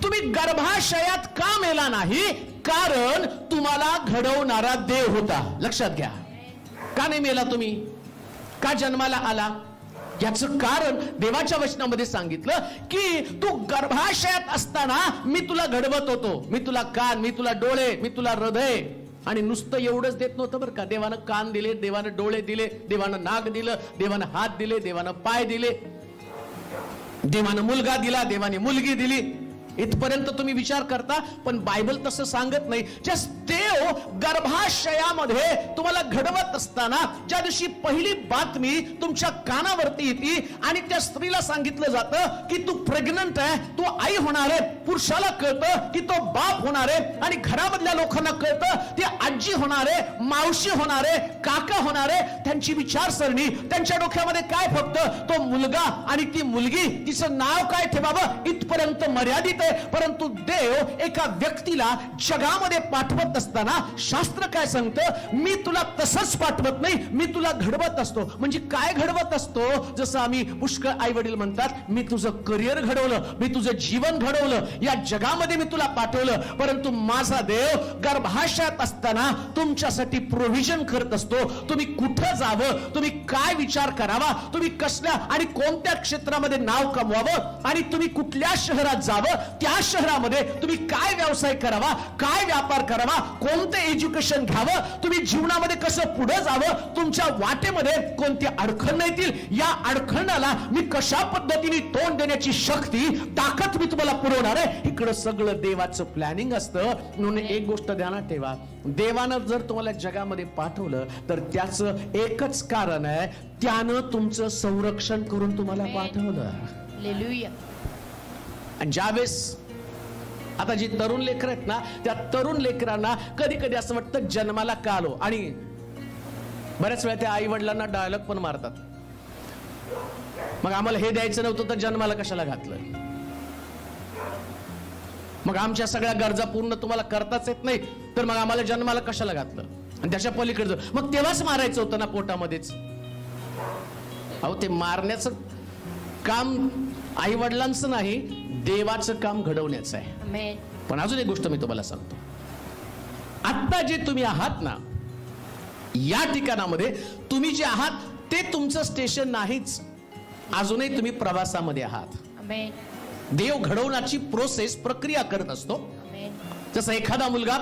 तुम्ही गर्भाशयात का मेला नाही? कारण तुम्हाला घडवणारा देव होता. लक्षात घ्या. का नाही मेला तुम्ही? का जन्माला आला? याचं कारण देवाच्या वचनामध्ये सांगितलं की तू गर्भाशयात असताना मी तुला घडवत होतो. मी तुला कान, मी तुला डोळे, मी तुला हृदय. आणि नुसतं एवढंच देत नव्हतं बरं का. देवानं कान दिले, देवानं डोळे दिले, देवानं नाक दिलं, देवानं हात दिले, देवानं पाय दिले, देवानं मुलगा दिला, देवाने मुलगी दिली. इथपर्यंत तुम्ही विचार करता, पण बायबल तसं सांगत नाही. जस्ट देव गर्भाशयामध्ये तुम्हाला घडवत असताना ज्या दिवशी पहिली बातमी तुमच्या कानावरती येते आणि त्या स्त्रीला सांगितलं जातं की तू प्रेग्नंट आहे, तू आई होणार आहे. पुरुषाला कळतं की तो बाप होणार आहे आणि घरामधल्या लोकांना कळतं ती आजी होणार आहे, मावशी होणार आहे, काका होणार आहे. त्यांची विचारसरणी, त्यांच्या डोक्यामध्ये काय फक्त तो मुलगा आणि ती मुलगी, तिचं नाव काय ठेवावं इथपर्यंत मर्यादित. परंतु देव एका व्यक्तीला जगामध्ये पाठवत असताना शास्त्र काय सांगतं? मी तुला तसंच पाठवत नाही, मी तुला घडवत असतो. म्हणजे काय घडवत असतो? जसं आम्ही पुष्कळ आई वडील म्हणतात, मी तुझं करिअर घडवलं, मी तुझं जीवन घडवलं, या जगामध्ये मी तुला पाठवलं. परंतु माझा देव गर्भाशयात असताना तुमच्यासाठी प्रोव्हिजन करत असतो. तुम्ही कुठं जावं, तुम्ही काय विचार करावा, तुम्ही कसल्या आणि कोणत्या क्षेत्रामध्ये नाव कमवावं आणि तुम्ही कुठल्या शहरात जावं, त्या शहरामध्ये तुम्ही काय व्यवसाय करावा, काय व्यापार करावा, कोणते एज्युकेशन घ्यावं, तुम्ही जीवनामध्ये कसं पुढे जावं, तुमच्या वाटेमध्ये कोणते अडखळ येतील, या अडखळाला मी कशा पद्धतीने तोंड देण्याची शक्ती, ताकद मी तुम्हाला पुरवणार आहे. इकडं सगळं देवाचं प्लॅनिंग असतं. म्हणून एक गोष्ट ध्यानात ठेवा, देवानं जर तुम्हाला जगामध्ये पाठवलं तर त्याचं एकच कारण आहे, त्यानं तुमचं संरक्षण करून तुम्हाला पाठवलं. हालेलुया. आणि ज्यावेळेस आता जी तरुण लेकर आहेत ना, त्या तरुण लेकरांना कधी कधी असं वाटतं जन्माला का आलो. आणि बऱ्याच वेळा त्या आई वडिलांना डायलॉग पण मारतात, मग आम्हाला हे द्यायचं नव्हतं तर जन्माला कशाला घातलं, मग आमच्या सगळ्या गरजा पूर्ण तुम्हाला करताच येत नाही तर मग आम्हाला जन्माला कशाला घातलं. आणि त्याच्या पलीकडचं मग तेव्हाच मारायचं होतं ना पोटामध्येच. अहो, ते मारण्याचं काम आई वडिलांचं नाही, देवाचं काम घडवण्याचं आहे. पण अजून एक गोष्ट मी तुम्हाला सांगतो, आता जे तुम्ही आहात ना, या ठिकाणामध्ये तुम्ही जे आहात ते तुमचं स्टेशन नाहीच. अजूनही तुम्ही प्रवासामध्ये आहात. देव घडवण्याची प्रोसेस, प्रक्रिया करत असतो. जसं एखादा मुलगा